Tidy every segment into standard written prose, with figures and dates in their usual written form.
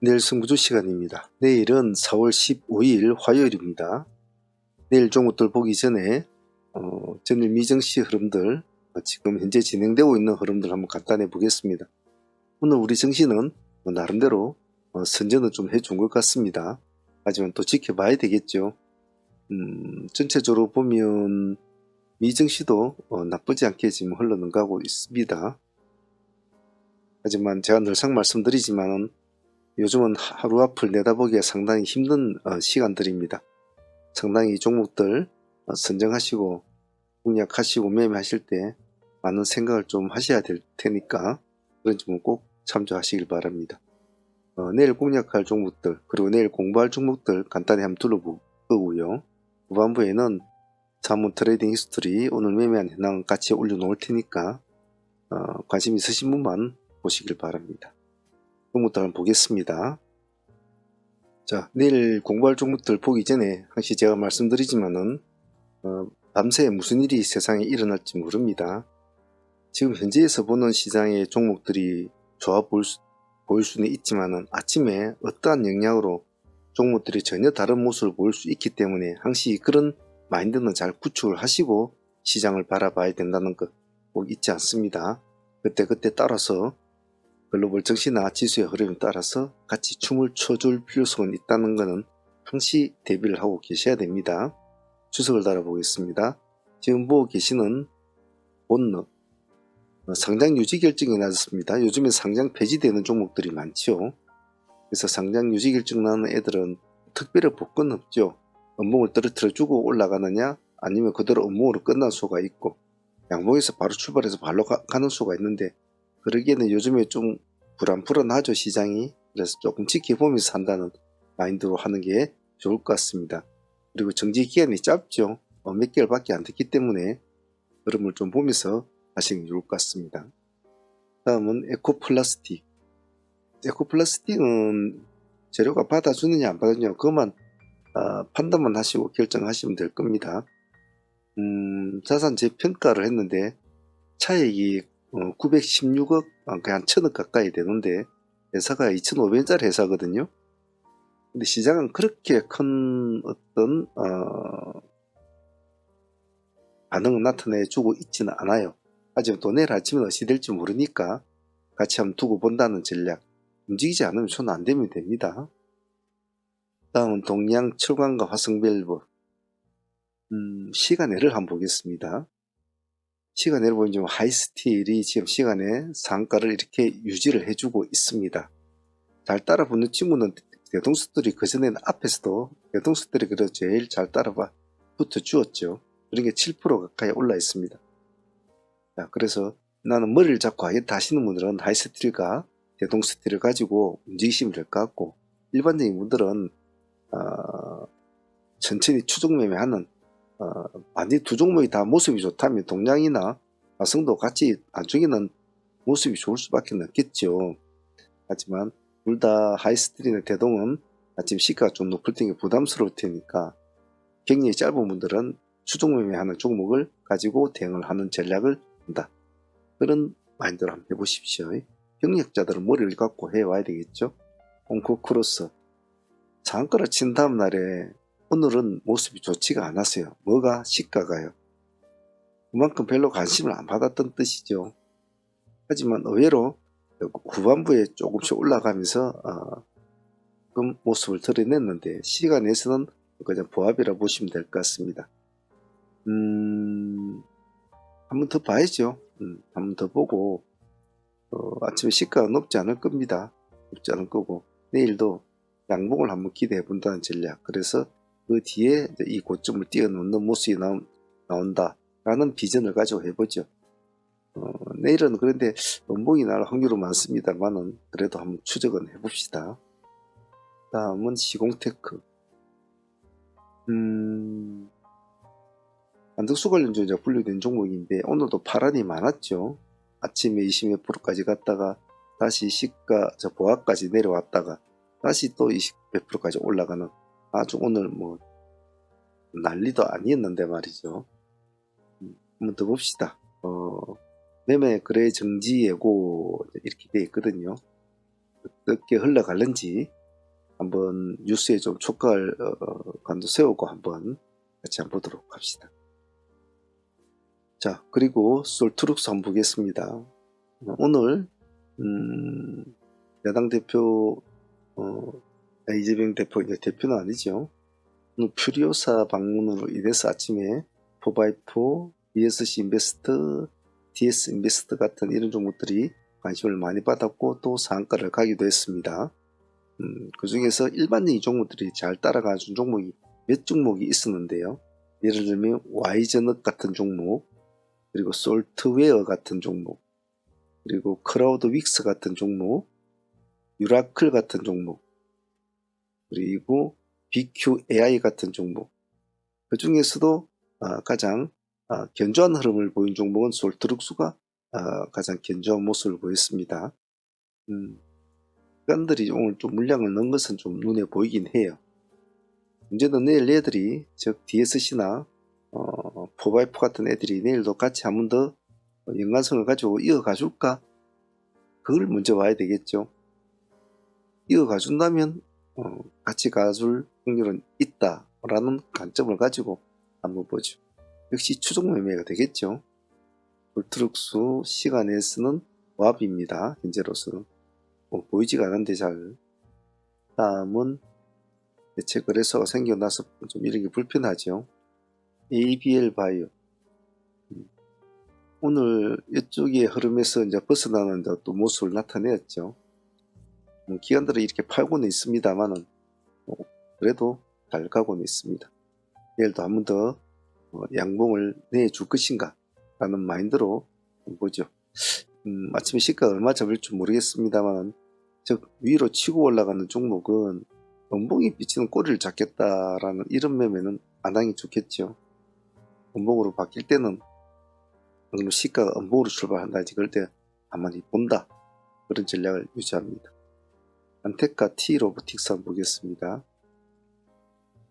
내일 승부주 시간입니다. 내일은 4월 15일 화요일입니다. 내일 종목들 보기 전에 전일 미증시 흐름들, 지금 현재 진행되고 있는 흐름들 한번 간단히 보겠습니다. 오늘 우리 증시는 나름대로 선전은 좀 해준 것 같습니다. 하지만 또 지켜봐야 되겠죠. 전체적으로 보면 미증시도 나쁘지 않게 지금 흘러나가고 있습니다. 하지만 제가 늘상 말씀드리지만은 요즘은 하루 앞을 내다보기가 상당히 힘든 시간들입니다. 상당히 종목들 선정하시고 공략하시고 매매하실 때 많은 생각을 좀 하셔야 될 테니까 그런 점은 꼭 참조하시길 바랍니다. 내일 공략할 종목들 그리고 내일 공부할 종목들 간단히 한번 둘러보고요. 후반부에는 자문 트레이딩 히스토리 오늘 매매한 현황 같이 올려놓을 테니까 관심 있으신 분만 보시길 바랍니다. 종목들 한번 보겠습니다. 자, 내일 공부할 종목들 보기 전에 항시 제가 말씀드리지만은 밤새 무슨 일이 세상에 일어날지 모릅니다. 지금 현재에서 보는 시장의 종목들이 좋아 보일 수는 있지만은 아침에 어떠한 영향으로 종목들이 전혀 다른 모습을 보일 수 있기 때문에 항시 그런 마인드는 잘 구축을 하시고 시장을 바라봐야 된다는 것 꼭 잊지 않습니다. 그때 따라서 글로벌 증시나 지수의 흐름에 따라서 같이 춤을 춰줄 필요성은 있다는 것은 항시 대비를 하고 계셔야 됩니다. 주석을 달아보겠습니다. 지금 보고 계시는 본능 상장 유지 결정이 나왔습니다. 요즘에 상장 폐지되는 종목들이 많죠. 그래서 상장 유지 결정 나는 애들은 특별히 복권 없죠. 음봉을 떨어뜨려주고 올라가느냐 아니면 그대로 음봉으로 끝날 수가 있고 양봉에서 바로 출발해서 발로 가는 수가 있는데 그러기에는 요즘에 좀 불안하죠 시장이. 그래서 조금 지켜보면서 산다는 마인드로 하는 게 좋을 것 같습니다. 그리고 정지 기간이 짧죠. 몇 개월밖에 안 됐기 때문에 흐름을 좀 보면서 하시는 게 좋을 것 같습니다. 다음은 에코플라스틱. 에코플라스틱은 재료가 받아주느냐 안 받아주느냐 그것만 판단만 하시고 결정하시면 될 겁니다. 자산 재평가를 했는데 차익이 916억 거의 한 1000억 가까이 되는데 회사가 2500원짜리 회사거든요. 근데 시장은 그렇게 큰 어떤 반응을 나타내주고 있지는 않아요. 하지만 또 내일 아침에 어찌 될지 모르니까 같이 한번 두고 본다는 전략. 움직이지 않으면 손 안 대면 됩니다. 다음은 동양 철강과 화성밸브. 시간외를 한번 보겠습니다. 시간외를 보면 지금 하이스틸이 지금 시간에 상가를 이렇게 유지를 해주고 있습니다. 잘 따라붙는 친구는 대동수들이 그전에는 앞에서도 대동수들이 그래도 제일 잘 붙어주었죠. 그런 게 7% 가까이 올라 있습니다. 자, 그래서 나는 머리를 잡고 하겠다 하시는 분들은 하이스틸과 대동스틸을 가지고 움직이시면 될 것 같고 일반적인 분들은 천천히 추종 매매하는 완전히 두 종목이 다 모습이 좋다면 동양이나 화성도 같이 나중에는 모습이 좋을 수밖에 없겠죠. 하지만 둘 다 하이스틸이나 대동은 아침 시가가 좀 높을 테니 부담스러울 테니까 경력이 짧은 분들은 추종 매매하는 종목을 가지고 대응을 하는 전략을 한다. 그런 마인드로 한번 해보십시오. 경력자들은 머리를 갖고 해와야 되겠죠. 온코크로스 상한가를 친 다음 날에 오늘은 모습이 좋지가 않았어요. 뭐가? 시가가요. 그만큼 별로 관심을 안 받았던 뜻이죠. 하지만 의외로 후반부에 조금씩 올라가면서 그 모습을 드러냈는데 시간에서는 그냥 보합이라 보시면 될 것 같습니다. 한번 더 봐야죠. 한번 더 보고 아침에 시가가 높지 않을 겁니다. 높지 않을 거고 내일도 양봉을 한번 기대해 본다는 전략. 그래서 그 뒤에 이 고점을 뛰어넘는 모습이 나온다 라는 비전을 가지고 해보죠. 내일은 그런데 음봉이 날 확률은 많습니다만은 그래도 한번 추적은 해봅시다. 다음은 시공테크. 안덕수 관련주자 분류된 종목인데 오늘도 파란이 많았죠. 아침에 20몇 %까지 갔다가 다시 시가 보합까지 내려왔다가 다시 또 20 몇 %까지 올라가는 아주 오늘 뭐 난리도 아니었는데 말이죠. 한번 더 봅시다. 매매 거래 정지 예고 이렇게 돼 있거든요. 어떻게 흘러갈는지 한번 뉴스에 좀 촉각을 관도 세우고 한번 같이 한번 보도록 합시다. 자, 그리고 솔트룩스 한번 보겠습니다. 오늘 야당 대표 이재명 대표, 이제 대표는 아니죠. 오늘 퓨리오사 방문으로 인해서 아침에 4x4, ESC 인베스트, DS 인베스트 같은 이런 종목들이 관심을 많이 받았고 또 상한가를 가기도 했습니다. 그 중에서 일반적인 종목들이 잘 따라가는 종목이 몇 종목이 있었는데요. 예를 들면 와이저넛 같은 종목, 그리고 솔트웨어 같은 종목, 그리고 크라우드 윅스 같은 종목, 유라클 같은 종목, 그리고 BQAI 같은 종목. 그 중에서도 가장 견조한 흐름을 보인 종목은 솔트룩스가 가장 견조한 모습을 보였습니다. 기관들이 오늘 좀 물량을 넣은 것은 좀 눈에 보이긴 해요. 문제는 내일 얘들이 즉 DSC나 4x4 같은 애들이 내일도 같이 한 번 더 연관성을 가지고 이어가 줄까? 그걸 먼저 봐야 되겠죠. 이어가 준다면 같이 가줄 확률은 있다라는 관점을 가지고 한번 보죠. 역시 추종 매매가 되겠죠. 솔트룩스 시간에서는 와입니다. 현재로서는 보이지가 않은데 잘. 다음은 대체 거래소가 생겨나서 좀 이런 게 불편하죠. ABL 바이오. 오늘 이쪽의 흐름에서 이제 벗어나는 또 모습을 나타내었죠. 기관들은 이렇게 팔고는 있습니다만은 그래도 잘 가고는 있습니다. 내일도 한 번 더 양봉을 내줄 것인가 라는 마인드로 보죠. 아침에 시가가 얼마 잡을지 모르겠습니다만 즉 위로 치고 올라가는 종목은 음봉이 비치는 꼬리를 잡겠다라는 이런 매매는 안 하기 좋겠죠. 음봉으로 바뀔 때는 시가가 음봉으로 출발한다든지 그럴 때 가만히 본다, 그런 전략을 유지합니다. 안텍과 T로보틱스 한번 보겠습니다.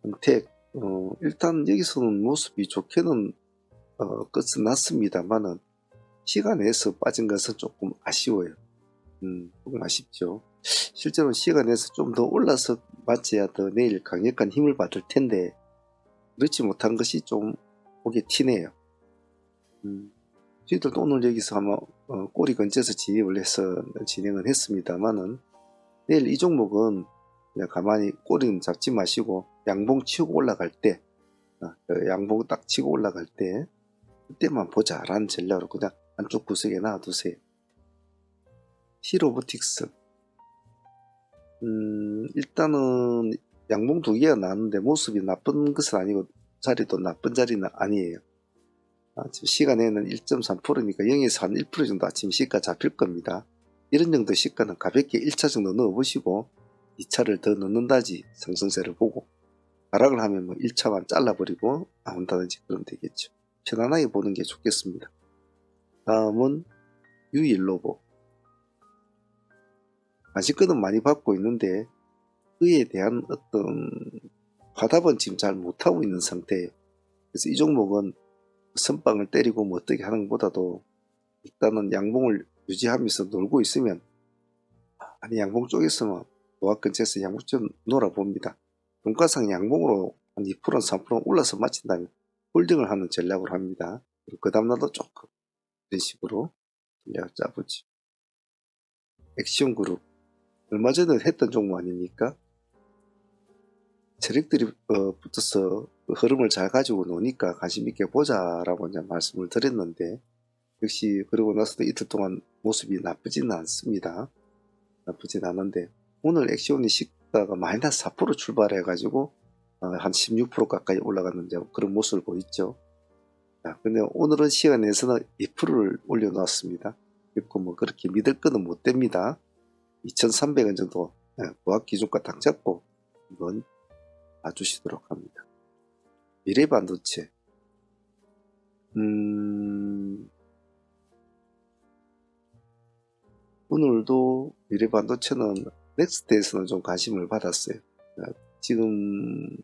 안텍 일단 여기서는 모습이 좋게는 끝은 났습니다만은 시간에서 빠진 것은 조금 아쉬워요. 조금 아쉽죠. 실제로 시간에서 좀 더 올라서 맞춰야 더 내일 강력한 힘을 받을 텐데 그렇지 못한 것이 좀 보기에 티네요. 저희들도 오늘 여기서 아마 꼬리 근처에서 진입을 해서 진행을 했습니다만은 내일 이 종목은 그냥 가만히 꼬리는 잡지 마시고 양봉 치고 올라갈 때 양봉 딱 치고 올라갈 때 그때만 보자 라는 전략으로 그냥 한쪽 구석에 놔두세요. T로보틱스 일단은 양봉 두 개가 나왔는데 모습이 나쁜 것은 아니고 자리도 나쁜 자리는 아니에요. 지금 시간에는 1.3%니까 0에서 한 1% 정도 아침 시가 잡힐 겁니다. 이런 정도 시가는 가볍게 1차 정도 넣어보시고 2차를 더 넣는다지 상승세를 보고 하락을 하면 뭐 1차만 잘라버리고 나온다든지 그러면 되겠죠. 편안하게 보는 게 좋겠습니다. 다음은 유일로보. 관심권은 많이 받고 있는데 그에 대한 어떤 화답은 지금 잘 못하고 있는 상태예요. 그래서 이 종목은 선빵을 때리고 뭐 어떻게 하는 것보다도 일단은 양봉을 유지하면서 놀고 있으면 아니 양봉 쪽에서만 노악 근처에서 양봉 좀 놀아봅니다. 종가상 양봉으로 한 2% 3% 올라서 마친다면 홀딩을 하는 전략으로 합니다. 그 다음날도 조금 이런 식으로 전략을 짜보지. 액션그룹 얼마 전에 했던 종목 아닙니까? 세력들이 붙어서 흐름을 잘 가지고 노니까 관심 있게 보자라고 이제 말씀을 드렸는데 역시 그러고 나서도 이틀 동안 모습이 나쁘지는 않습니다. 나쁘진 않은데 오늘 액션이 시가가 마이너스 4% 출발해 가지고 한 16% 가까이 올라가는 그런 모습을 보였죠. 근데 오늘은 시간에서는 2%를 올려놨습니다. 그리고 뭐 그렇게 믿을 거는 못 됩니다. 2,300원 정도 보합 기준가 딱 잡고 한번 봐주시도록 합니다. 미래반도체 오늘도 미래반도체는 넥스트에서는 좀 관심을 받았어요. 지금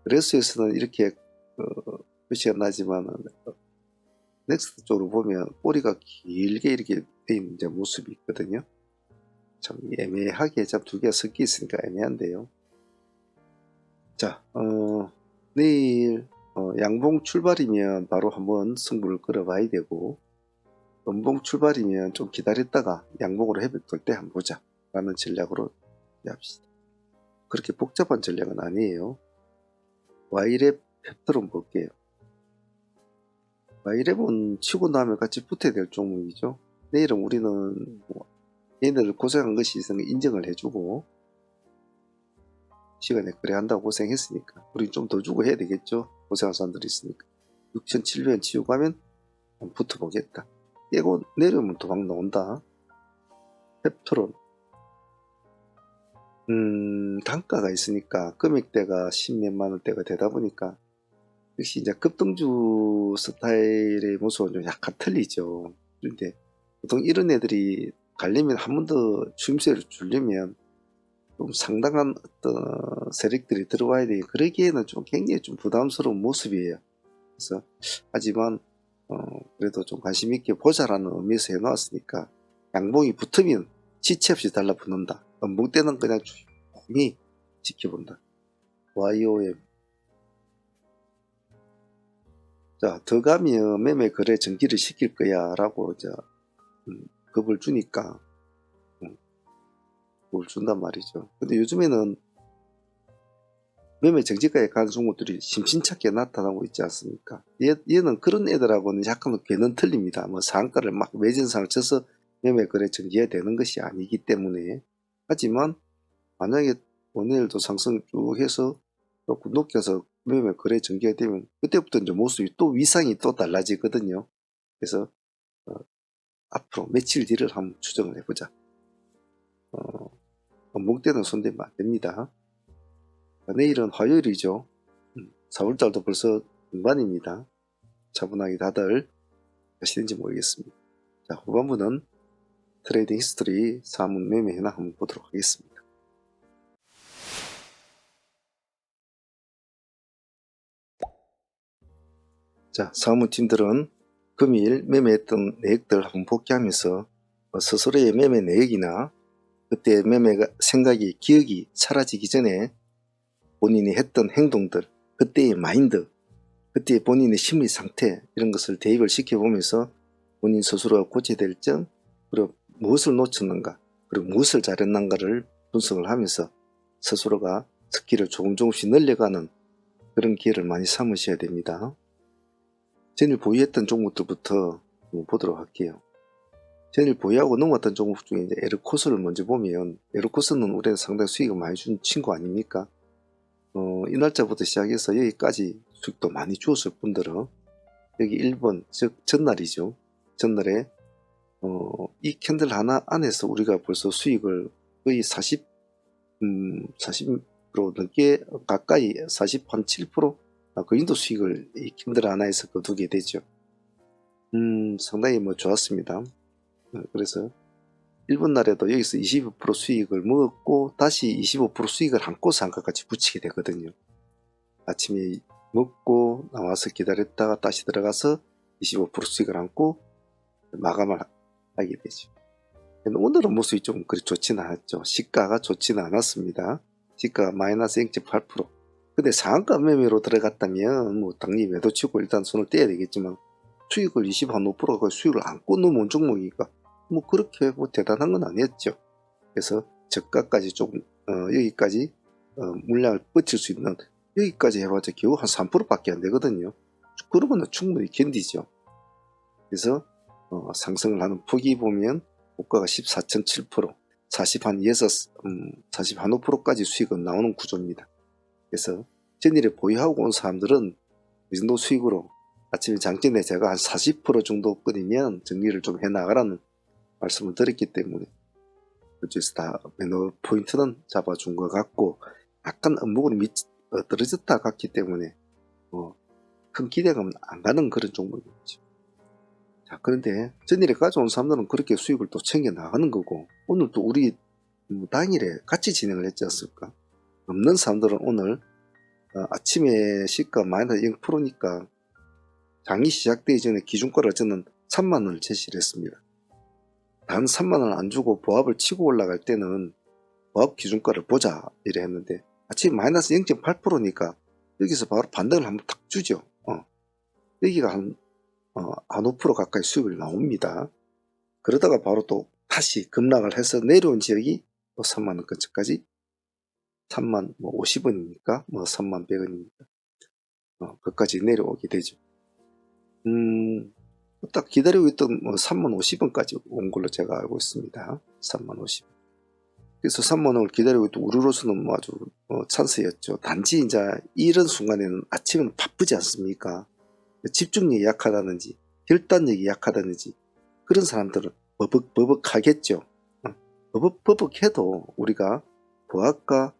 그래스에서는 이렇게 표시가 나지만 넥스트 쪽으로 보면 꼬리가 길게 이렇게 돼 있는 모습이 있거든요. 참 애매하게 참 두 개가 섞여 있으니까 애매한데요. 자, 내일 양봉 출발이면 바로 한번 승부를 걸어봐야 되고, 음봉 출발이면 좀 기다렸다가 양봉으로 회복될 때 한번 보자 라는 전략으로 합시다. 그렇게 복잡한 전략은 아니에요. Y랩 패턴 볼게요. Y랩은 치고 나면 같이 붙어야 될 종목이죠. 내일은 우리는 얘네들 고생한 것이 있으면 인정을 해주고, 시간에 그래 한다고 고생했으니까 우리 좀 더 주고 해야 되겠죠. 고생한 사람들이 있으니까. 6,700원 치우고 가면 붙어보겠다. 깨고 내려오면 도망 나온다. 펩토론 단가가 있으니까 금액대가 10몇만 원대가 되다 보니까 역시 이제 급등주 스타일의 모습은 좀 약간 틀리죠. 근데 보통 이런 애들이 가려면 한 번 더 추임새를 주려면 좀 상당한 어떤 세력들이 들어와야 되니 그러기에는 좀 굉장히 좀 부담스러운 모습이에요. 그래서 하지만 그래도 좀 관심 있게 보자라는 의미에서 해놓았으니까 양봉이 붙으면 지체 없이 달라붙는다. 음봉 때는 그냥 조용히 지켜본다. YOM. 자, 더 가면 매매 거래 정지를 시킬 거야 라고 겁을 주니까 겁을 준단 말이죠. 근데 요즘에는 매매 정지가에 가는 종목들이 심심찮게 나타나고 있지 않습니까? 얘는 그런 애들하고는 약간 궤는 틀립니다. 뭐 상가를 막 매진상을 쳐서 매매 거래 정지해야 되는 것이 아니기 때문에. 하지만 만약에 오늘도 상승 쭉 해서 조금 높여서 매매 거래 전개가 되면 그때부터 이제 모습이 또 위상이 또 달라지거든요. 그래서 앞으로 며칠 뒤를 한번 추정을 해보자. 목대는 손대면 안 됩니다. 내일은 화요일이죠. 4월달도 벌써 중반입니다. 차분하게 다들 하시는지 모르겠습니다. 자, 후반부는 트레이딩 히스토리 사문 매매 현황 한번 보도록 하겠습니다. 자, 사무팀들은 금일 매매했던 내역들 한번 복귀하면서 스스로의 매매 내역이나 그때 매매가 생각이 기억이 사라지기 전에 본인이 했던 행동들, 그때의 마인드, 그때 본인의 심리 상태 이런 것을 대입을 시켜보면서 본인 스스로가 고쳐야 될 점, 그리고 무엇을 놓쳤는가, 그리고 무엇을 잘했는가를 분석을 하면서 스스로가 스킬을 조금씩 늘려가는 그런 기회를 많이 삼으셔야 됩니다. 전일 보유했던 종목들부터 보도록 할게요. 전일 보유하고 넘어왔던 종목 중에 이제 에르코스를 먼저 보면, 에르코스는 올해 상당히 수익을 많이 준 친구 아닙니까? 이 날짜부터 시작해서 여기까지 수익도 많이 주었을 뿐더러 여기 1번 즉 전날이죠. 전날에 이 캔들 하나 안에서 우리가 벌써 수익을 거의 40% 넘게 가까이 47%, 그 정도 수익을 이 캔들 하나에서 거두게 되죠. 상당히 좋았습니다. 그래서 1번 날에도 여기서 25% 수익을 먹었고 다시 25% 수익을 안고서 한가같이 붙이게 되거든요. 아침에 먹고 나와서 기다렸다가 다시 들어가서 25% 수익을 안고 마감을 하게 되죠. 오늘은 모습이 좀 그리 좋지는 않았죠. 시가가 좋지는 않았습니다. 시가가 마이너스 0.8%. 근데 상한가 매매로 들어갔다면 당연히 매도 치고 일단 손을 떼야 되겠지만 수익을 25%가 수익을 안고 넘어온 종목이니까 그렇게 대단한 건 아니었죠. 그래서 저가까지 조금 여기까지 물량을 뻗칠 수 있는, 여기까지 해봤자 겨우 한 3%밖에 안 되거든요. 그러면 충분히 견디죠. 그래서 상승을 하는 폭이 보면 고가가 14.7%, 40.5%까지 수익은 나오는 구조입니다. 그래서 전일에 보유하고 온 사람들은 이 정도 수익으로 아침에 장전에 제가 한 40% 정도 끓이면 정리를 좀 해나가라는 말씀을 드렸기 때문에 그쪽에서 다 매너 포인트는 잡아준 것 같고 약간 음목으로 떨어졌다 같기 때문에 큰 기대감은 안 가는 그런 종목이었죠. 자, 그런데 전일에 가져온 사람들은 그렇게 수익을 또 챙겨 나가는 거고, 오늘 또 우리 당일에 같이 진행을 했지 않습니까? 없는 사람들은 오늘 아침에 시가 마이너스 0%니까 장이 시작되기 전에 기준가를 저는 3만원을 제시를 했습니다. 단 3만원 안 주고 보합을 치고 올라갈 때는 보합 기준가를 보자 이래 했는데 아침 마이너스 0.8%니까 여기서 바로 반등을 한번 탁 주죠. 여기가 한 5% 가까이 수익을 나옵니다. 그러다가 바로 또 다시 급락을 해서 내려온 지역이 또 3만원 근처까지 3만 50원이니까 3만 100원이니까 그까지 내려오게 되죠. 딱 기다리고 있던 3만 50원까지 온 걸로 제가 알고 있습니다. 3만 50원. 그래서 3만원을 기다리고 있던 우리로서는 아주 찬스였죠. 단지 이제 이런 순간에는 아침에는 바쁘지 않습니까? 집중력이 약하다든지 결단력이 약하다든지 그런 사람들은 버벅버벅하겠죠. 버벅버벅해도 우리가 보합과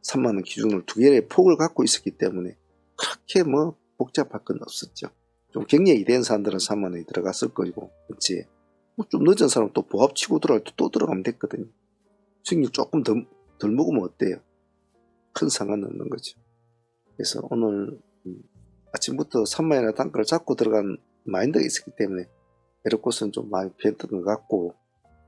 3만원 기준을 두 개의 폭을 갖고 있었기 때문에 그렇게 복잡할 건 없었죠. 좀 경력이 된 사람들은 3만원이 들어갔을 거고, 그렇지. 좀 늦은 사람은 또 보합 치고 들어갈 때 또 들어가면 됐거든요. 수익률 조금 덜 먹으면 어때요? 큰 상관은 없는 거죠. 그래서 오늘 아침부터 3만원의 단가를 잡고 들어간 마인드가 있었기 때문에 에러코스는 좀 많이 변했던 것 같고,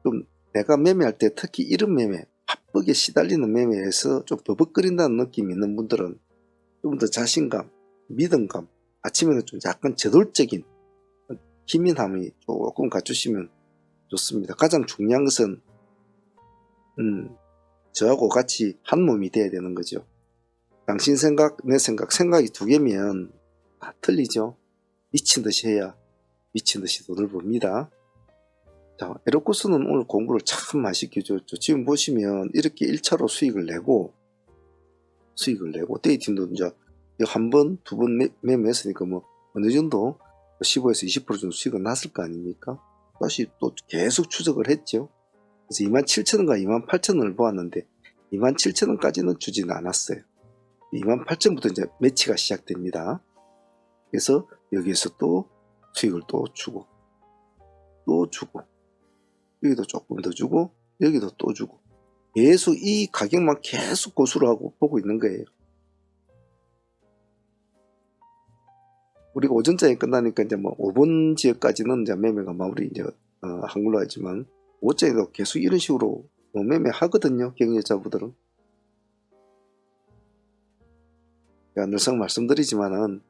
좀 내가 매매할 때 특히 이런 매매, 바쁘게 시달리는 매매에서 좀 버벅거린다는 느낌이 있는 분들은 좀 더 자신감, 믿음감, 아침에는 좀 약간 저돌적인 희민함이 조금 갖추시면 좋습니다. 가장 중요한 것은 저하고 같이 한 몸이 돼야 되는 거죠. 당신 생각, 내 생각, 생각이 두 개면 다 틀리죠. 미친 듯이 해야 미친 듯이 돈을 법니다. 자, 에러코스는 오늘 공부를 참 맛있게 해줬죠. 지금 보시면 이렇게 1차로 수익을 내고 데이팅도 이제 한 번, 두 번 매매했으니까 어느 정도 15에서 20% 정도 수익은 났을 거 아닙니까? 다시 또 계속 추적을 했죠. 그래서 27,000원과 28,000원을 보았는데 27,000원까지는 주지는 않았어요. 28,000원부터 이제 매치가 시작됩니다. 그래서 여기에서 또 수익을 또 주고 여기도 조금 더 주고 여기도 또 주고 계속 이 가격만 계속 고수를 하고 보고 있는 거예요. 우리가 오전장이 끝나니까 이제 5번 지역까지는 이제 매매가 마무리 이제 한 걸로 알지만 5장에도 계속 이런 식으로 매매하거든요. 경영자분들은. 제가 늘상 말씀드리지만은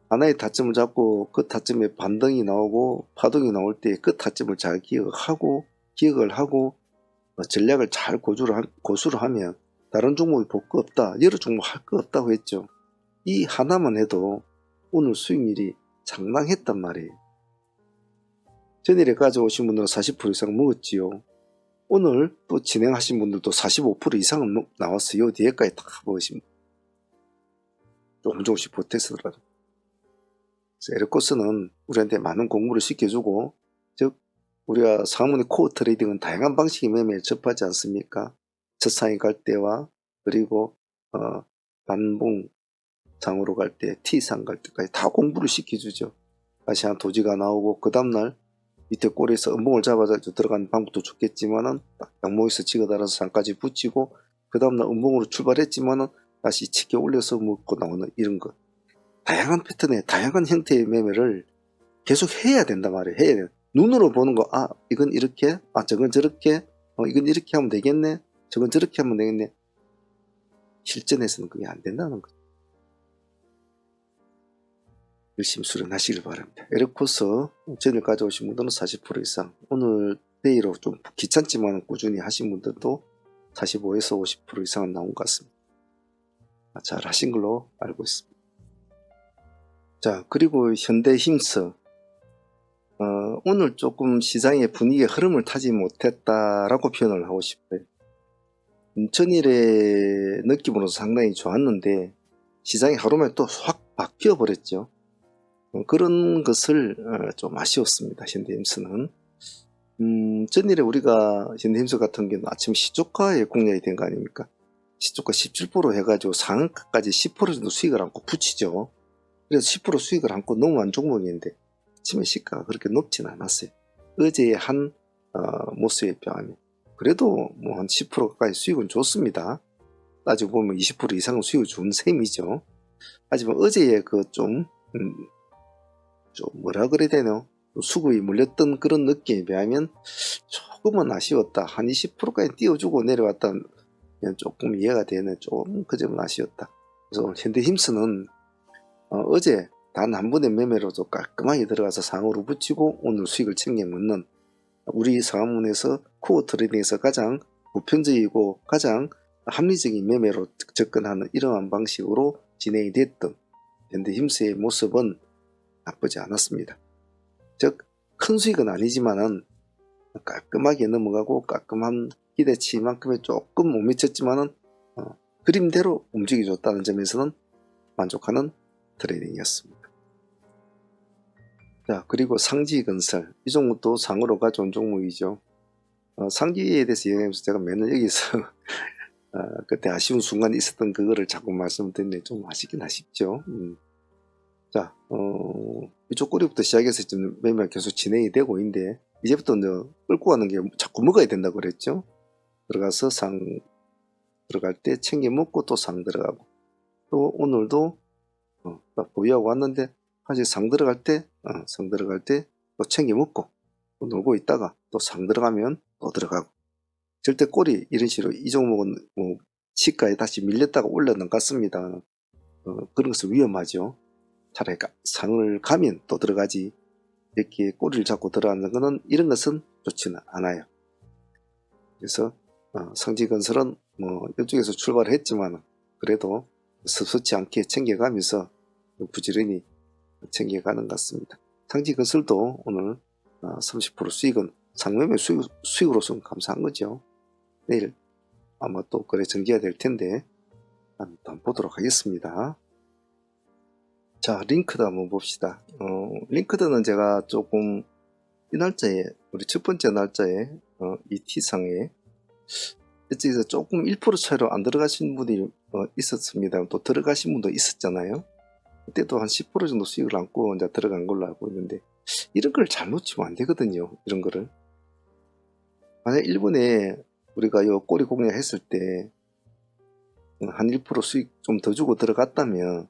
하나의 타점을 잡고 그 타점에 반등이 나오고 파동이 나올 때 그 타점을 잘 기억을 하고 전략을 잘 고수를 하면 다른 종목이 볼 거 없다. 여러 종목 할 거 없다고 했죠. 이 하나만 해도 오늘 수익률이 상당했단 말이에요. 전일에 가져오신 분들은 40% 이상 먹었지요. 오늘 또 진행하신 분들도 45% 이상은 나왔어요. 뒤에까지 다 먹으시면 조금씩 보태서라도. 에러코스는 우리한테 많은 공부를 시켜주고, 즉 우리가 상문의 코어 트레이딩은 다양한 방식의 매매에 접하지 않습니까? 첫 상위 갈 때와 그리고 반봉 장으로 갈 때, T상 갈 때까지 다 공부를 시켜주죠. 다시 한 도지가 나오고 그 다음날 밑에 꼬리에서 음봉을 잡아서 들어가는 방법도 좋겠지만은 양목에서 치고달아서 장까지 붙이고 그 다음날 음봉으로 출발했지만은 다시 치켜 올려서 먹고 나오는 이런 것. 다양한 패턴의 다양한 형태의 매매를 계속 해야 된단 말이에요. 해야 돼요. 눈으로 보는 거, 이건 이렇게, 저건 저렇게, 이건 이렇게 하면 되겠네, 저건 저렇게 하면 되겠네. 실전에서는 그게 안 된다는 거죠. 열심히 수련하시길 바랍니다. 에러코스 전일 가져오신 분들은 40% 이상, 오늘 데이로 좀 귀찮지만 꾸준히 하신 분들도 45에서 50% 이상은 나온 것 같습니다. 잘 하신 걸로 알고 있습니다. 자, 그리고 현대힘스 오늘 조금 시장의 분위기의 흐름을 타지 못했다라고 표현을 하고 싶어요. 전일의 느낌으로 상당히 좋았는데 시장이 하루만에 또 확 바뀌어 버렸죠. 그런 것을 좀 아쉬웠습니다. 현대힘스는. 전일에 우리가 현대힘스 같은 경우는 아침 시초가에 공략이 된 거 아닙니까? 시초가 17% 해가지고 상한가까지 10% 정도 수익을 안고 붙이죠. 그래서 10% 수익을 안고 넘어간 종목인데 아침에 시가가 그렇게 높지는 않았어요. 어제의 한 모습에 비하면. 그래도 한 10% 가까이 수익은 좋습니다. 따지고 보면 20% 이상은 수익을 준 셈이죠. 하지만 어제의 좀 뭐라 그래야 되나? 또 수급이 몰렸던 그런 느낌에 비하면 조금은 아쉬웠다. 한 20%까지 띄워주고 내려왔다면 조금 이해가 되네. 좀 그 점은 아쉬웠다. 그래서 현대힘스는 어제 단 한 번의 매매로도 깔끔하게 들어가서 상으로 붙이고 오늘 수익을 챙겨 먹는, 우리 상한문에서 코어 트레이딩에서 가장 보편적이고 가장 합리적인 매매로 접근하는 이러한 방식으로 진행이 됐던 현대힘스의 모습은 나쁘지 않았습니다. 즉 큰 수익은 아니지만은 깔끔하게 넘어가고 깔끔한 기대치만큼의 조금 못 미쳤지만은 그림대로 움직여줬다는 점에서는 만족하는 트레이딩이었습니다. 자, 그리고 상지건설, 이 종목도 상으로 가져온 종목이죠. 상지에 대해서 얘기하면서 제가 맨날 여기서 그때 아쉬운 순간이 있었던 그거를 자꾸 말씀드리는데 좀 아쉽긴 아쉽죠. 자, 이쪽 꼬리부터 시작해서 지금 매매가 계속 진행이 되고 있는데, 이제부터 끌고 가는 게 자꾸 먹어야 된다고 그랬죠. 들어가서 상 들어갈 때 챙겨 먹고 또 상 들어가고, 또 오늘도 딱 보유하고 왔는데 사실 상 들어갈 때 또 챙겨 먹고 또 놀고 있다가 또 상 들어가면 또 들어가고, 절대 꼬리 이런 식으로 이 종목은 뭐 시가에 다시 밀렸다가 올라는 것 같습니다. 그런 것은 위험하죠. 차라리 상을 가면 또 들어가지, 이렇게 꼬리를 잡고 들어가는 것은 이런 것은 좋지는 않아요. 그래서 상지건설은 뭐 이쪽에서 출발을 했지만 그래도 섭섭지 않게 챙겨가면서 부지런히 챙겨가는 것 같습니다. 상지건설도 오늘 30% 수익은 상매매 수익으로서는 감사한 거죠. 내일 아마 또 거래 전개가 될 텐데 한번 보도록 하겠습니다. 자, 링크드 한번 봅시다. 링크드는 제가 조금 이 날짜에, 우리 첫 번째 날짜에 ET상에 이쪽에서 조금 1% 차이로 안 들어가신 분이 있었습니다. 또 들어가신 분도 있었잖아요. 그때도 한 10% 정도 수익을 안고 이제 들어간 걸로 알고 있는데, 이런 걸 잘 놓치면 안 되거든요. 이런 거를. 만약 일본에 우리가 요 꼬리 공략 했을 때 한 1% 수익 좀 더 주고 들어갔다면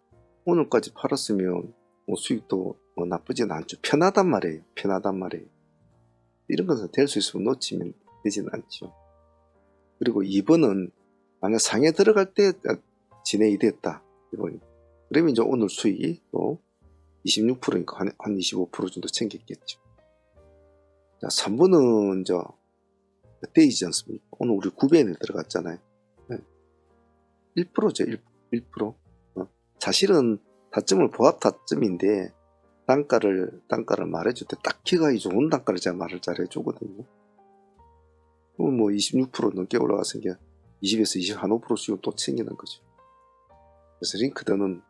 오늘까지 팔았으면 뭐 수익도 뭐 나쁘진 않죠. 편하단 말이에요. 편하단 말이에요. 이런 것은 될 수 있으면 놓치면 되지는 않죠. 그리고 2번은 만약 상에 들어갈 때 진행이 됐다. 2번이. 그러면 이제 오늘 수익이 또 26%니까 한 25% 정도 챙겼겠죠. 자, 3번은 이제 데이지 않습니까? 오늘 우리 9배에 들어갔잖아요. 1%죠. 1%. 사실은 타점을 보합 타점인데 단가를 말해줄 때 딱 기가이 좋은 단가를 제가 말을 잘 해주거든요. 그럼 뭐 26% 넘게 올라갔으니까 20에서 25% 수익을 또 챙기는 거죠. 그래서 링크드는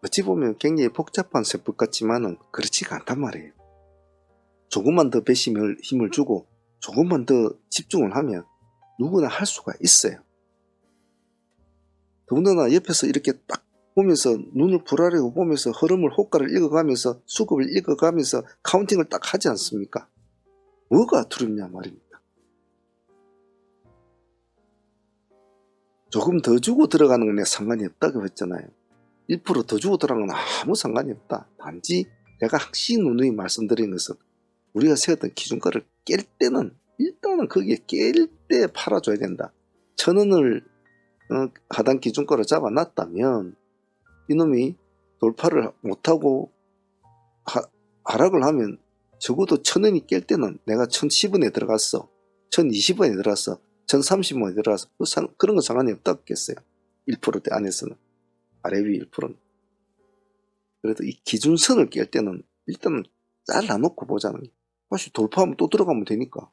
어찌 보면 굉장히 복잡한 세법 같지만은 그렇지가 않단 말이에요. 조금만 더 배심을 힘을 주고 조금만 더 집중을 하면 누구나 할 수가 있어요. 더군다나 옆에서 이렇게 딱 보면서 눈을 부라리고 보면서 흐름을 호가를 읽어가면서 수급을 읽어가면서 카운팅을 딱 하지 않습니까? 뭐가 두렵냐 말입니다. 조금 더 주고 들어가는 건 상관이 없다고 했잖아요. 1% 더 주고 들어가는 건 아무 상관이 없다. 단지 내가 항상 누누이 말씀드린 것은 우리가 세웠던 기준가를 깰 때는 일단은 거기에 깰 때 팔아줘야 된다. 1,000원을 하단 기준가로 잡아놨다면 이놈이 돌파를 못하고 하락을 하면 적어도 1,000원이 깰 때는 내가 1,010원에 들어갔어, 1,020원에 들어갔어, 1,030원에 들어가서 그런 거 상관이 없다겠어요. 1%대 안에서는, 아래 위 1%는. 그래도 이 기준선을 깰 때는 일단은 잘라놓고 보자는 거예요. 다시 돌파하면 또 들어가면 되니까.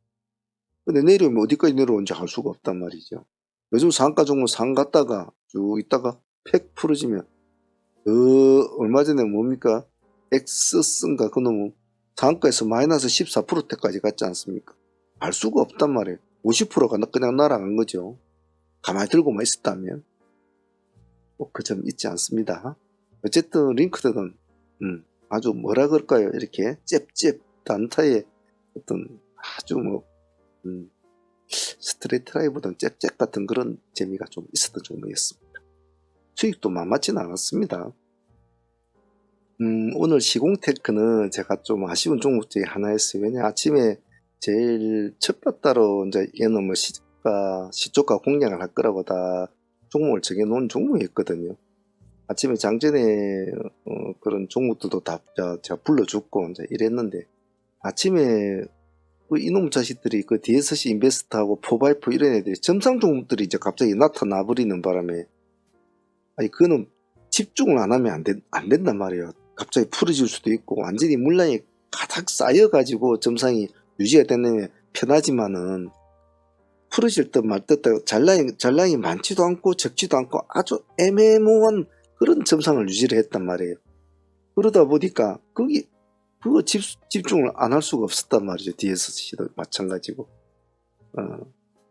근데 내려오면 어디까지 내려오는지 알 수가 없단 말이죠. 요즘 상가 종목 상 갔다가 쭉 있다가 팩 풀어지면 얼마 전에 뭡니까? 엑스스인가 그놈은 상가에서 마이너스 14%대까지 갔지 않습니까? 알 수가 없단 말이에요. 50%가 그냥 날아간 거죠. 가만히 들고만 있었다면. 그 점 잊지 않습니다. 어쨌든 링크드는 아주 뭐라 그럴까요? 이렇게 잽잽 단타의 어떤 아주 뭐 스트레이트 라이보다는 잽잽 같은 그런 재미가 좀 있었던 종목이었습니다. 수익도 만만치는 않았습니다. 오늘 시공테크는 제가 좀 아쉬운 종목 중에 하나였어요. 왜냐 아침에 제일 첫 바따로 이제 얘는 뭐 시초가 공략을 할 거라고 다 종목을 정해놓은 종목이었거든요. 아침에 장전에 그런 종목들도 다 제가 불러줬고 이제 이랬는데 아침에 그 이놈 자식들이 그 DSC 인베스트하고 포바이프 이런 애들이 점상 종목들이 이제 갑자기 나타나 버리는 바람에 아니 그거는 집중을 안 하면 안 된단 말이에요. 갑자기 풀어질 수도 있고 완전히 물량이 가득 쌓여가지고 점상이 유지가 되는 편하지만은 풀어질 듯 말 듯 잔량이 많지도 않고 적지도 않고 아주 애매모호한 그런 점상을 유지를 했단 말이에요. 그러다 보니까 그거 집중을 안 할 수가 없었단 말이죠. DSC도 마찬가지고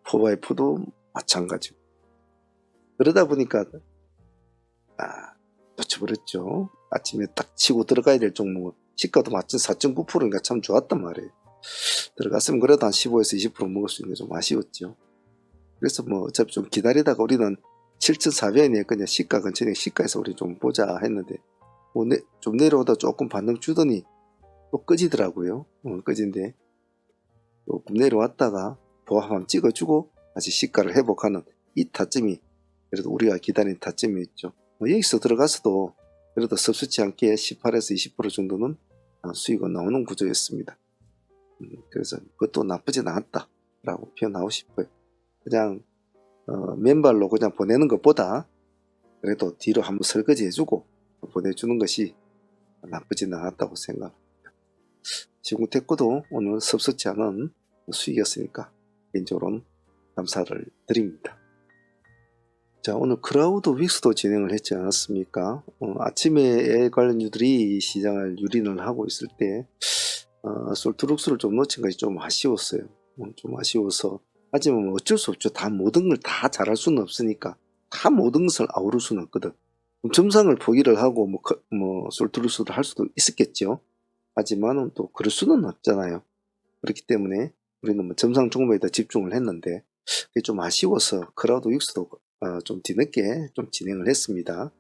포바이프도 마찬가지고 그러다 보니까 놓쳐버렸죠. 아침에 딱 치고 들어가야 될 종목은 시가도 마침 4.9%니까 참 좋았단 말이에요. 들어갔으면 그래도 한 15에서 20% 먹을 수 있는 게 좀 아쉬웠죠. 그래서 뭐 어차피 좀 기다리다가 우리는 7,400원이니까 그냥 시가 근처에 시가에서 우리 좀 보자 했는데 뭐 좀 내려오다 조금 반등 주더니 또 꺼지더라고요. 꺼진데 조금 내려왔다가 보합 한번 찍어주고 다시 시가를 회복하는 이 타점이 그래도 우리가 기다린 타점이었죠. 뭐 여기서 들어가서도 그래도 섭섭지 않게 18에서 20% 정도는 수익은 나오는 구조였습니다. 그래서 그것도 나쁘진 않았다 라고 표현하고 싶어요. 그냥 맨발로 그냥 보내는 것보다 그래도 뒤로 한번 설거지 해주고 보내주는 것이 나쁘진 않았다고 생각합니다. 시공테크도 오늘 섭섭지 않은 수익이었으니까 개인적으로는 감사를 드립니다. 자, 오늘 크라우드 윅스도 진행을 했지 않았습니까? 아침에 AI 관련주들이 시장을 유린을 하고 있을 때 솔트룩스를 좀 놓친 것이 좀 아쉬웠어요. 좀 아쉬워서 하지만 뭐 어쩔 수 없죠. 다 모든 걸 다 잘할 수는 없으니까 다 모든 것을 아우를 수는 없거든. 점상을 포기를 하고 뭐 솔트룩스를 할 수도 있었겠죠. 하지만은 또 그럴 수는 없잖아요. 그렇기 때문에 우리는 뭐 점상 종목에다 집중을 했는데 그게 좀 아쉬워서 크라우드 윅스도 좀 뒤늦게 좀 진행을 했습니다.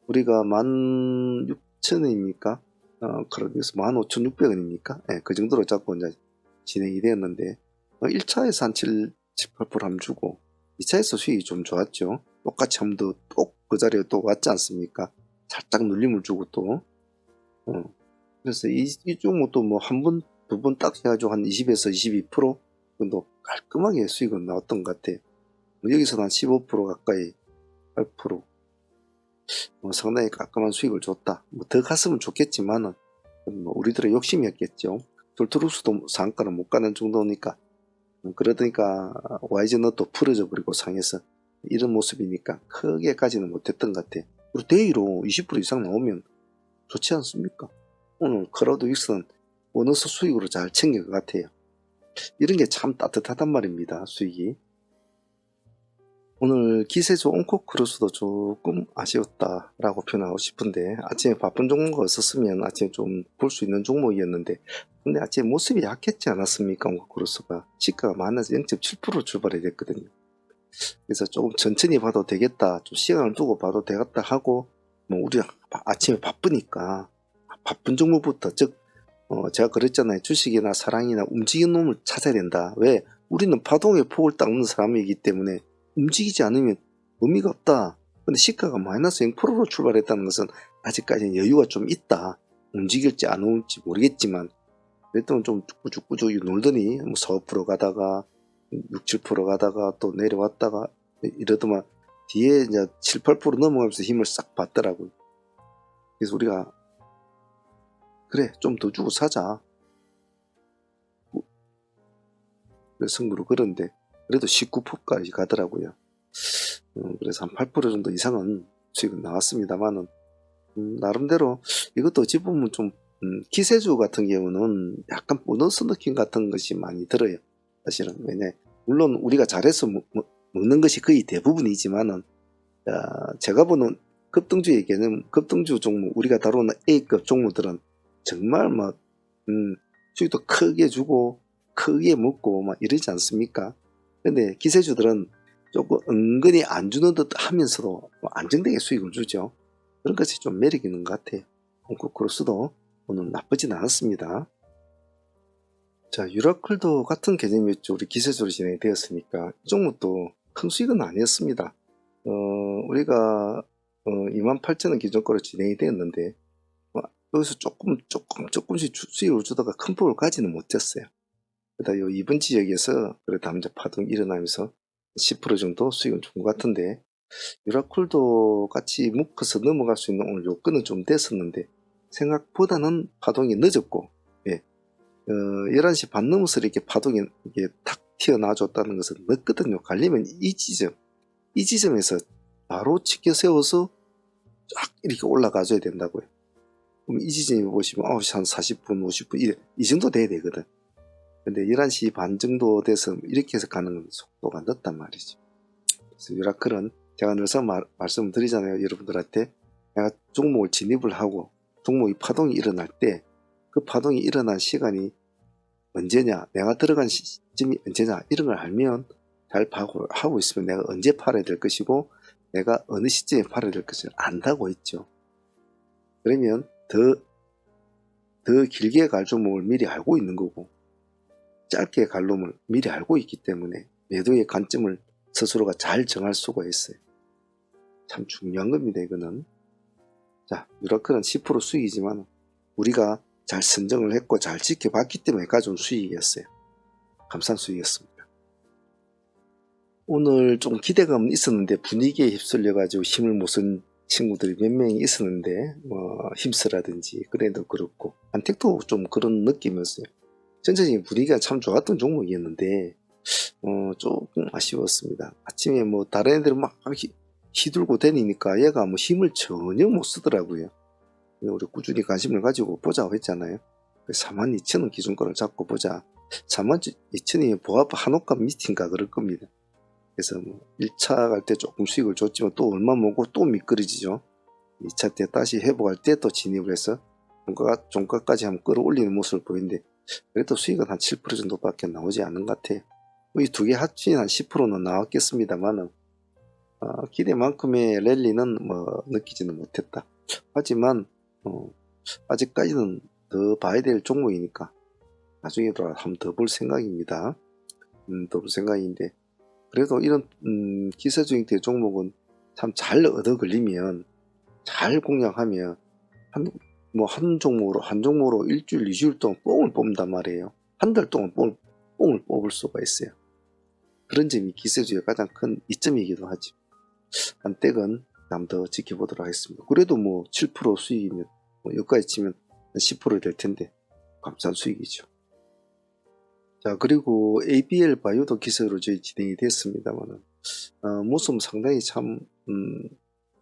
우리가 16,000원입니까? 크라우드 윅스 15,600원입니까? 네, 그 정도로 자꾸 이제 진행이 되었는데 1차에서 한 7-8% 함 주고 2차에서 수익이 좀 좋았죠. 똑같이 함도 또 그 자리에 또 왔지 않습니까? 살짝 눌림을 주고 또 그래서 이 종목도 뭐 한 번, 두 번 딱 해가지고 한 20에서 22% 정도 깔끔하게 수익은 나왔던 것 같아요. 여기서는 한 15% 가까이 8% 상당히 깔끔한 수익을 줬다. 뭐 더 갔으면 좋겠지만은 뭐 우리들의 욕심이었겠죠. 솔트룩스도 상가를 못 가는 정도니까 그러니까 YG는 또 풀어져 버리고 상해서 이런 모습이니까 크게까지는 못했던 것 같아요. 그리고 데이로 20% 이상 나오면 좋지 않습니까? 오늘 크라우드 윅스는 보너스 수익으로 잘 챙긴 것 같아요. 이런 게 참 따뜻하단 말입니다. 수익이. 오늘 기세조 온코크로스도 조금 아쉬웠다라고 표현하고 싶은데 아침에 바쁜 종목가 없었으면 아침에 좀 볼 수 있는 종목이었는데 근데 아침에 모습이 약했지 않았습니까? 온코크로스가 시가가 마이너스 0.7% 출발이 됐거든요. 그래서 조금 천천히 봐도 되겠다 좀 시간을 두고 봐도 되겠다 하고 뭐 우리가 아침에 바쁘니까 바쁜 종목부터 즉 제가 그랬잖아요. 주식이나 사랑이나 움직이는 놈을 찾아야 된다. 왜? 우리는 파동의 폭을 닦는 사람이기 때문에 움직이지 않으면 의미가 없다. 근데 시가가 마이너스 0%로 출발했다는 것은 아직까지는 여유가 좀 있다. 움직일지 안 올지 모르겠지만 그랬더니 좀 꾸준히 놀더니 뭐 4% 가다가 6-7% 가다가 또 내려왔다가 이러더만 뒤에 이제 7-8% 넘어가면서 힘을 싹 받더라고요. 그래서 우리가 그래 좀 더 주고 사자. 승부로 그런데 그래도 19%까지 가더라고요. 그래서 한 8% 정도 이상은 수익은 나왔습니다만은 나름대로 이것도 어찌 보면 좀 기세주 같은 경우는 약간 보너스 느낌 같은 것이 많이 들어요. 사실은 왜냐 물론 우리가 잘해서 먹는 것이 거의 대부분이지만은 제가 보는 급등주의 개념 급등주 종목 우리가 다루는 A급 종목들은 정말 막 수익도 크게 주고 크게 먹고 막 이러지 않습니까? 근데 기세주들은 조금 은근히 안 주는 듯 하면서도 안정되게 수익을 주죠. 그런 것이 좀 매력 있는 것 같아요. 온코크로스도 오늘 나쁘진 않았습니다. 자, 유라클도 같은 개념이었죠. 우리 기세적으로 진행되었으니까 이 종목도 큰 수익은 아니었습니다. 우리가 28,000원 기준가로 진행이 되었는데 여기서 조금씩 수익을 주다가 큰 폭을 가지는 못했어요. 그러다 요 2번 지역에서 그래도 남자 파동이 일어나면서 10% 정도 수익을 준 것 같은데, 유라쿨도 같이 묶어서 넘어갈 수 있는 오늘 요건은 좀 됐었는데 생각보다는 파동이 늦었고, 예. 11시 반 넘어서 이렇게 파동이 이게 탁 튀어나와줬다는 것은 늦거든요. 가려면 이 지점에서 바로 치켜 세워서 쫙 이렇게 올라가줘야 된다고요. 그럼 이 지점에 보시면 9시 한 40분, 50분 이 정도 돼야 되거든. 근데 11시 반 정도 돼서 이렇게 해서 가는 속도가 늦단 말이죠. 그래서 유라클은 제가 늘상 말씀을 드리잖아요. 여러분들한테 내가 종목을 진입을 하고 종목이 파동이 일어날 때 그 파동이 일어난 시간이 언제냐, 내가 들어간 시점이 언제냐, 이런 걸 알면 잘 하고 있으면 내가 언제 팔아야 될 것이고 내가 어느 시점에 팔아야 될 것을 안다고 했죠. 그러면 더 길게 갈 종목을 미리 알고 있는 거고 짧게 갈 놈을 미리 알고 있기 때문에 매도의 관점을 스스로가 잘 정할 수가 있어요. 참 중요한 겁니다, 이거는. 자, 유라클은 10% 수익이지만 우리가 잘 선정을 했고 잘 지켜봤기 때문에 가져온 수익이었어요. 감사한 수익이었습니다. 오늘 좀 기대감은 있었는데 분위기에 휩쓸려 가지고 힘을 못 쓴 친구들이 몇 명이 있었는데 힘쓰라든지 그래도 그렇고 안택도 좀 그런 느낌이었어요. 전체적인 분위기가 참 좋았던 종목이었는데 조금 아쉬웠습니다. 아침에 뭐 다른 애들 막 휘둘고 다니니까 얘가 뭐 힘을 전혀 못 쓰더라고요. 우리 꾸준히 관심을 가지고 보자고 했잖아요. 42,000원 기준가를 잡고 보자. 42,000원이 보합 한옥값 미팅가 그럴 겁니다. 그래서 뭐 1차 갈 때 조금 수익을 줬지만 또 얼마 먹고 또 미끄러지죠. 2차 때 다시 회복할 때 또 진입을 해서 종가까지 한번 끌어올리는 모습을 보이는데 그래도 수익은 한 7% 정도밖에 나오지 않는 것 같아요. 이 두 개 합친 한 10%는 나왔겠습니다만 기대만큼의 랠리는 느끼지는 못했다. 하지만 아직까지는 더 봐야 될 종목이니까 나중에도 한번 더 볼 생각입니다. 더 볼 생각인데 그래도 이런 기세적인 대종목은 참 잘 얻어 걸리면 잘 공략하면 한 종목으로 일주일, 2주일 동안 뽕을 뽑는단 말이에요. 한 달 동안 뽕을 뽑을 수가 있어요. 그런 점이 기세주의 가장 큰 이점이기도 하죠. 한때는 남 더 지켜보도록 하겠습니다. 그래도 7% 수익이면 여기까지 치면 10% 될 텐데 감사한 수익이죠. 자, 그리고 ABL 바이오도 기세로 저희 진행이 됐습니다만 모습 상당히 참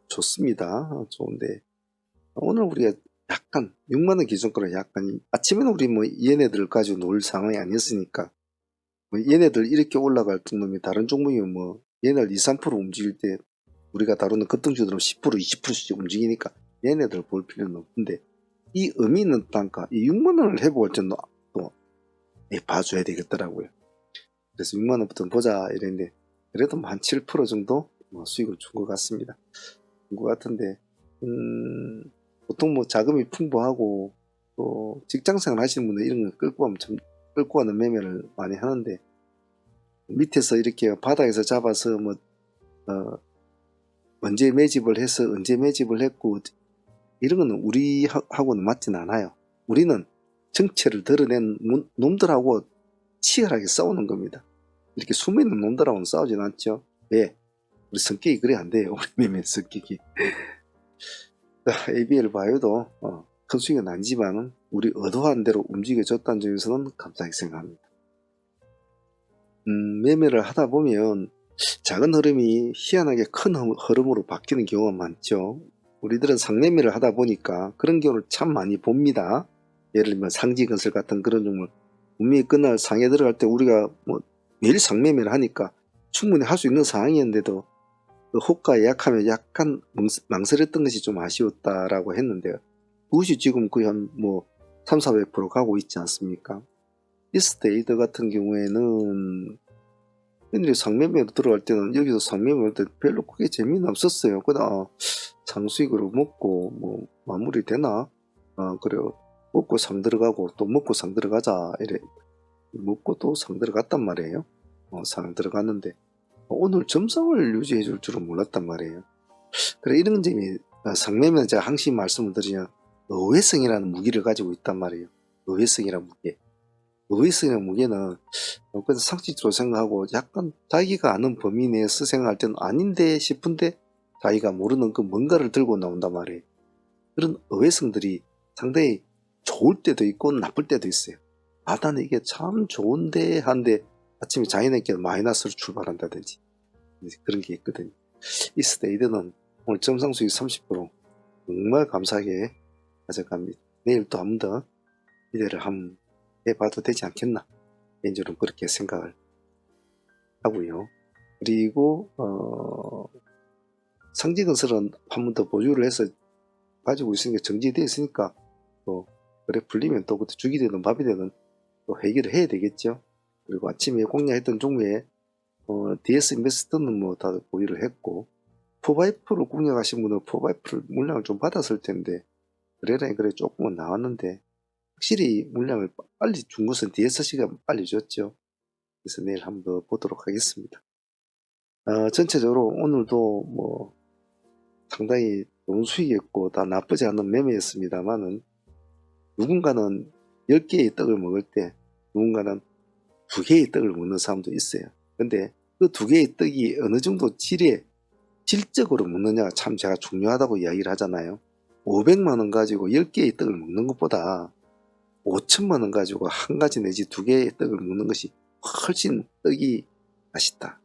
좋습니다. 좋은데 오늘 우리가 약간 6만원 기준가로 약간 아침에는 우리 얘네들 가지고 놀 상황이 아니었으니까 얘네들 이렇게 올라갈 정도면 다른 종목이면 얘네들 2, 3% 움직일 때 우리가 다루는 급등주들은 10% 20%씩 움직이니까 얘네들 볼 필요는 없는데 이 의미 있는 단가 이 6만원을 회복할 때는 또 봐줘야 되겠더라고요. 그래서 6만원부터 보자 이랬는데 그래도 한 7% 정도 수익을 준 것 같습니다. 준 것 같은데 보통 자금이 풍부하고 또 직장생활 하시는 분들 이런 거 끌고 가는 매매를 많이 하는데 밑에서 이렇게 바닥에서 잡아서 언제 매집을 해서 언제 매집을 했고 이런 거는 우리하고는 맞진 않아요. 우리는 정체를 드러낸 놈들하고 치열하게 싸우는 겁니다. 이렇게 숨어있는 놈들하고는 싸우진 않죠. 왜? 우리 성격이 그래 안 돼요. 우리 매매 성격이. ABL 바이오도 큰 수익은 아니지만 우리 의도한 대로 움직여줬다는 점에서는 감사하게 생각합니다. 매매를 하다 보면 작은 흐름이 희한하게 큰 흐름으로 바뀌는 경우가 많죠. 우리들은 상매매를 하다 보니까 그런 경우를 참 많이 봅니다. 예를 들면 상지건설 같은 그런 종목 분명히 그날 상에 들어갈 때 우리가 매일 상매매를 하니까 충분히 할 수 있는 상황이었는데도 그 호가에 약하면 약간 망설였던 것이 좀 아쉬웠다라고 했는데요. 그것이 지금 거의 한 300~400% 가고 있지 않습니까? 이스테이드 같은 경우에는 팬들이 상매매로 들어갈 때는 여기서 상매매할 때 별로 크게 재미는 없었어요. 그다 장수익으로 먹고 마무리 되나? 그래요. 먹고 상 들어가고 또 먹고 상 들어가자 이래 먹고 또 상 들어갔단 말이에요. 상 들어갔는데 오늘 점성을 유지해 줄 줄은 몰랐단 말이에요. 그래 이런 점이 상매면 제가 항상 말씀을 드리면 의외성이라는 무기를 가지고 있단 말이에요. 의외성이라는 무기. 의외성이라는 무게는 그래서 상식적으로 생각하고 약간 자기가 아는 범위 내에서 생각할 때는 아닌데 싶은데 자기가 모르는 그 뭔가를 들고 나온단 말이에요. 그런 의외성들이 상당히 좋을 때도 있고 나쁠 때도 있어요. 나는 이게 참 좋은데 한데 아침에 자기네끼리 마이너스로 출발한다든지 그런 게 있거든요. 이 스테이드는 오늘 점상 수익 30% 정말 감사하게 가져갑니다. 내일 또 한 번 더 기대를 한번 해봐도 되지 않겠나, 개인적으로 그렇게 생각을 하고요. 그리고 상징건설은 한 번 더 보유를 해서 가지고 있으니까 정지되어 있으니까 또 그래 풀리면 또 그때 죽이 되든 밥이 되든 또 해결을 해야 되겠죠. 그리고 아침에 공략했던 종류에 DS 인베스트는 뭐 다들 보유를 했고, 4x4를 공략하신 분은 4x4를 물량을 좀 받았을 텐데 그래라 그래 조금은 나왔는데 확실히 물량을 빨리 준 것은 DSC가 빨리 줬죠. 그래서 내일 한번 더 보도록 하겠습니다. 전체적으로 오늘도 뭐 상당히 좋은 수익이었고 다 나쁘지 않은 매매였습니다만은 누군가는 10개의 떡을 먹을 때 누군가는 2개의 떡을 먹는 사람도 있어요. 근데 그 2개의 떡이 어느 정도 질적으로 먹느냐가 참 제가 중요하다고 이야기를 하잖아요. 500만원 가지고 10개의 떡을 먹는 것보다 5천만원 가지고 한 가지 내지 2개의 떡을 먹는 것이 훨씬 떡이 맛있다.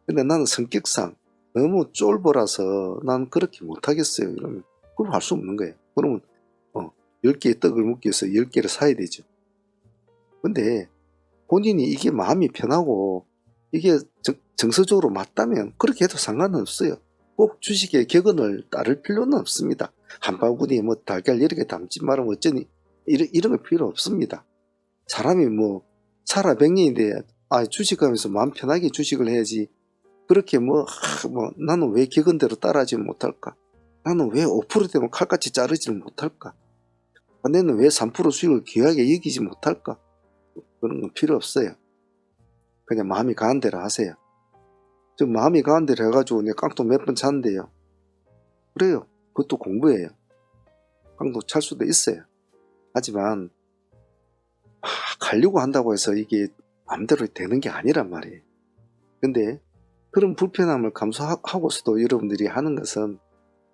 근데 나는 성격상 너무 쫄보라서 난 그렇게 못하겠어요. 이러면 그럼 할 수 없는 거예요. 그러면 10개의 떡을 먹기 위해서 10개를 사야 되죠. 근데 본인이 이게 마음이 편하고 이게 정서적으로 맞다면 그렇게 해도 상관은 없어요. 꼭 주식의 격언을 따를 필요는 없습니다. 한 바구니에 뭐 달걀 이렇게 담지 말으면 어쩌니 이런 거 필요 없습니다. 사람이 뭐 살아 100년인데 주식하면서 마음 편하게 주식을 해야지 그렇게 나는 왜 격언대로 따라하지 못할까? 나는 왜 5% 되면 칼같이 자르지를 못할까? 내는 왜 3% 수익을 귀하게 여기지 못할까? 그런 건 필요 없어요. 그냥 마음이 가는 대로 하세요. 저 마음이 가는 대로 해가지고 내 깡통 몇 번 찼는데요. 그래요. 그것도 공부예요. 깡통 찰 수도 있어요. 하지만 가려고 한다고 해서 이게 마음대로 되는 게 아니란 말이에요. 근데 그런 불편함을 감수하고서도 여러분들이 하는 것은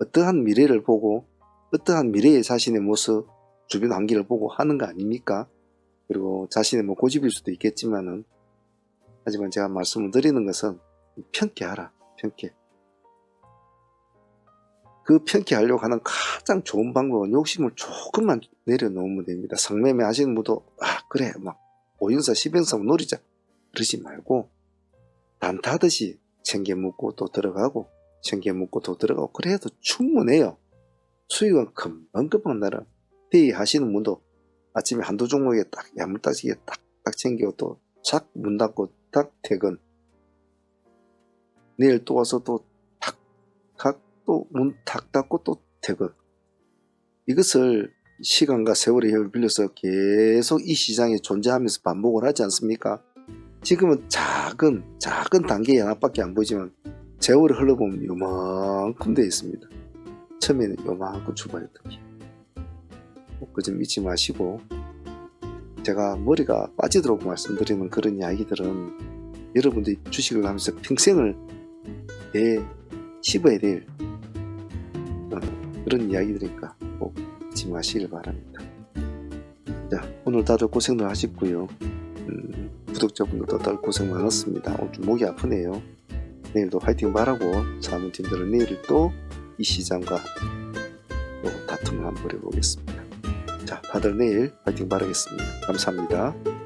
어떠한 미래를 보고 어떠한 미래의 자신의 모습, 주변 환경을 보고 하는 거 아닙니까? 그리고 자신의 고집일 수도 있겠지만은, 하지만 제가 말씀을 드리는 것은 편케하라. 편케. 그 편케하려고 하는 가장 좋은 방법은 욕심을 조금만 내려놓으면 됩니다. 상매매 하시는 분도 그래 5연사 10연사 노리자 그러지 말고 단타듯이 챙겨 먹고 또 들어가고 챙겨 먹고 또 들어가고 그래도 충분해요. 수익은 금방금방 나라. 대의 하시는 분도 아침에 한두 종목에 딱 야물딱지게 딱 챙기고 또 착 문 닫고 딱 퇴근. 내일 또 와서 또 또 문 탁 닫고 또 퇴근. 이것을 시간과 세월의 힘을 빌려서 계속 이 시장에 존재하면서 반복을 하지 않습니까? 지금은 작은 단계의 하나밖에 안 보이지만 세월이 흘러보면 요만큼 되어 있습니다. 처음에는 요만큼 출발했던 게. 그 점 잊지 마시고, 제가 머리가 빠지도록 말씀드리는 그런 이야기들은 여러분들이 주식을 하면서 평생을 씹어야 될 그런 이야기들이니까 꼭 잊지 마시길 바랍니다. 자, 오늘 다들 고생들 하셨고요. 구독자분들도 다들 고생 많았습니다. 오늘 좀 목이 아프네요. 내일도 화이팅 바라고 사무팀들은 내일 또 이 시장과 또 다툼을 한번 벌여보겠습니다. 자, 다들 내일 화이팅 바라겠습니다. 감사합니다.